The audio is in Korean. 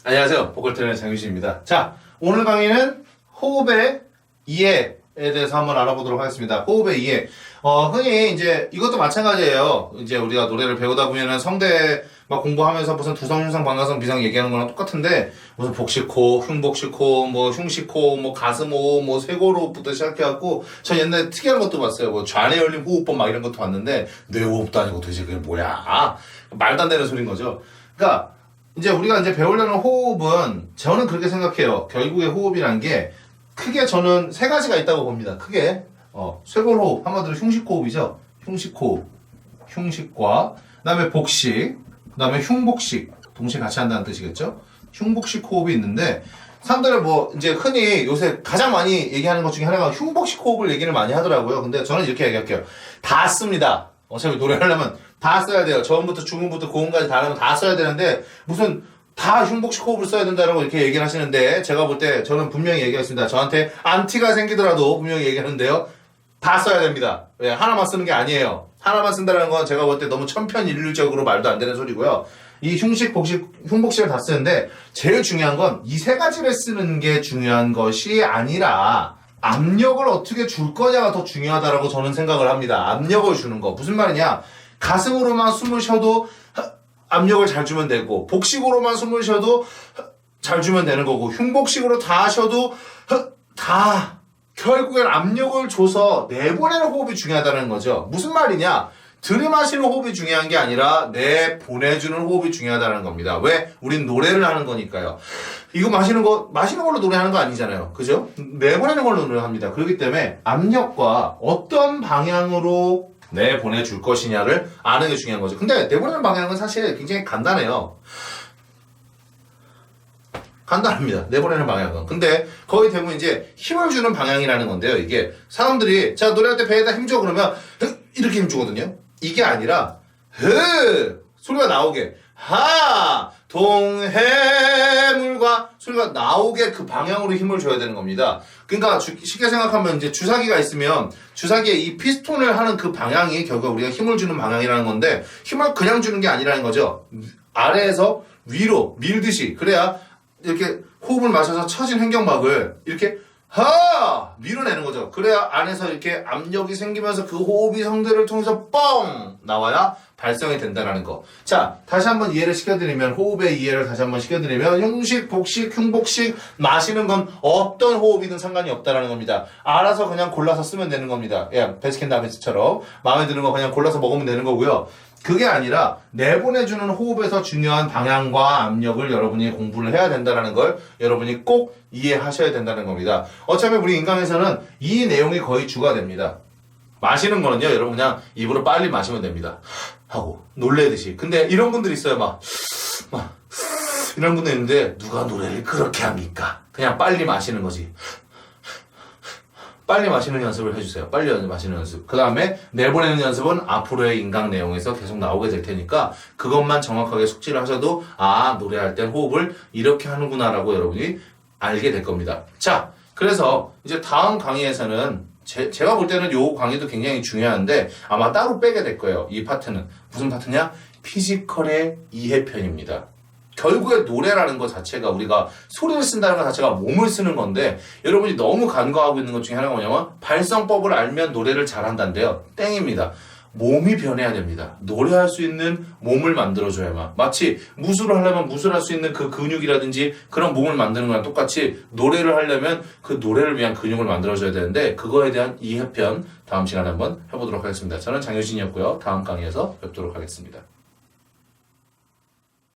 안녕하세요. 보컬 트레이너 장유진입니다. 자, 오늘 강의는 호흡의 이해에 대해서 한번 알아보도록 하겠습니다. 호흡의 이해. 흔히 이제 이것도 마찬가지예요. 이제 우리가 노래를 배우다 보면은 성대 막 공부하면서 무슨 두성, 흉성, 방가성, 비성 얘기하는 거랑 똑같은데 무슨 복식호흡, 흉복식호흡, 뭐 흉식호흡, 뭐 가슴호흡, 뭐 쇄골호흡부터 시작해갖고 저 옛날에 특이한 것도 봤어요. 뭐 좌뇌 열림 호흡법 막 이런 것도 봤는데 뇌호흡도 아니고 도대체 그게 뭐야? 말도 안 되는 소린 거죠. 그러니까 이제 우리가 이제 배우려는 호흡은 저는 그렇게 생각해요. 결국에 호흡이란 게 크게 저는 세 가지가 있다고 봅니다. 크게 쇄골호흡 한마디로 흉식호흡이죠. 흉식호흡, 흉식과 그다음에 복식, 그다음에 흉복식 동시에 같이 한다는 뜻이겠죠. 흉복식 호흡이 있는데 사람들은 뭐 이제 흔히 요새 가장 많이 얘기하는 것 중에 하나가 흉복식 호흡을 얘기를 많이 하더라고요. 근데 저는 이렇게 얘기할게요. 다 씁니다. 어차피 노래하려면 다 써야 돼요. 저음부터 중음부터 고음까지 다 하려면 다 써야 되는데 무슨 다 흉복식 호흡을 써야 된다라고 이렇게 얘기를 하시는데 제가 볼 때 저는 분명히 얘기하겠습니다. 저한테 안티가 생기더라도 분명히 얘기하는데요. 다 써야 됩니다. 왜? 하나만 쓰는 게 아니에요. 하나만 쓴다는 건 제가 볼 때 너무 천편일률적으로 말도 안 되는 소리고요. 이 흉식, 복식, 흉복식을 다 쓰는데 제일 중요한 건 이 세 가지를 쓰는 게 중요한 것이 아니라 압력을 어떻게 줄 거냐가 더 중요하다라고 저는 생각을 합니다. 압력을 주는 거. 무슨 말이냐? 가슴으로만 숨을 쉬어도 압력을 잘 주면 되고 복식으로만 숨을 쉬어도 잘 주면 되는 거고 흉복식으로 다 쉬어도 다 결국엔 압력을 줘서 내보내는 호흡이 중요하다는 거죠. 무슨 말이냐? 들이마시는 호흡이 중요한 게 아니라 내보내주는 호흡이 중요하다는 겁니다. 왜? 우린 노래를 하는 거니까요. 이거 마시는 걸로 노래하는 거 아니잖아요. 그죠? 내보내는 걸로 노래합니다. 그렇기 때문에 압력과 어떤 방향으로 내보내줄 것이냐를 아는 게 중요한 거죠. 근데 내보내는 방향은 사실 굉장히 간단해요. 간단합니다. 내보내는 방향은. 근데 거의 대부분 이제 힘을 주는 방향이라는 건데요. 이게 사람들이 자 노래할 때 배에다 힘 줘 그러면 이렇게 힘 주거든요. 이게 아니라 소리가 나오게 하 동해물과 소리가 나오게 그 방향으로 힘을 줘야 되는 겁니다. 그러니까 쉽게 생각하면 이제 주사기가 있으면 주사기에 이 피스톤을 하는 그 방향이 결국 우리가 힘을 주는 방향이라는 건데 힘을 그냥 주는 게 아니라는 거죠. 아래에서 위로 밀듯이 그래야 이렇게 호흡을 마셔서 처진 횡격막을 이렇게 밀어내는 거죠. 그래야 안에서 이렇게 압력이 생기면서 그 호흡이 성대를 통해서 뻥 나와야 발성이 된다는 거. 자, 다시 한번 이해를 시켜드리면 호흡의 이해를 다시 한번 시켜드리면 흉식, 복식, 흉복식 마시는 건 어떤 호흡이든 상관이 없다라는 겁니다. 알아서 그냥 골라서 쓰면 되는 겁니다. 예, 베스킨라빈스처럼 마음에 드는 거 그냥 골라서 먹으면 되는 거고요. 그게 아니라 내보내주는 호흡에서 중요한 방향과 압력을 여러분이 공부를 해야 된다는 걸 여러분이 꼭 이해하셔야 된다는 겁니다. 어차피 우리 인강에서는 이 내용이 거의 주가 됩니다. 마시는 거는요, 여러분 그냥 입으로 빨리 마시면 됩니다. 하고 놀래듯이. 근데 이런 분들 있어요. 막 이런 분들 있는데 누가 노래를 그렇게 합니까? 그냥 빨리 마시는 거지. 빨리 마시는 연습을 해주세요. 빨리 마시는 연습. 그 다음에 내보내는 연습은 앞으로의 인강 내용에서 계속 나오게 될 테니까 그것만 정확하게 숙지를 하셔도 노래할 땐 호흡을 이렇게 하는구나라고 여러분이 알게 될 겁니다. 자, 그래서 이제 다음 강의에서는 제가 볼 때는 요 강의도 굉장히 중요한데 아마 따로 빼게 될 거예요. 이 파트는. 무슨 파트냐? 피지컬의 이해편입니다. 결국에 노래라는 것 자체가 우리가 소리를 쓴다는 것 자체가 몸을 쓰는 건데 여러분이 너무 간과하고 있는 것 중에 하나가 뭐냐면 발성법을 알면 노래를 잘한다는데요. 땡입니다. 몸이 변해야 됩니다. 노래할 수 있는 몸을 만들어줘야만. 마치 무술을 하려면 무술할 수 있는 그 근육이라든지 그런 몸을 만드는 거랑 똑같이 노래를 하려면 그 노래를 위한 근육을 만들어줘야 되는데 그거에 대한 이해편 다음 시간에 한번 해보도록 하겠습니다. 저는 장효진이었고요. 다음 강의에서 뵙도록 하겠습니다.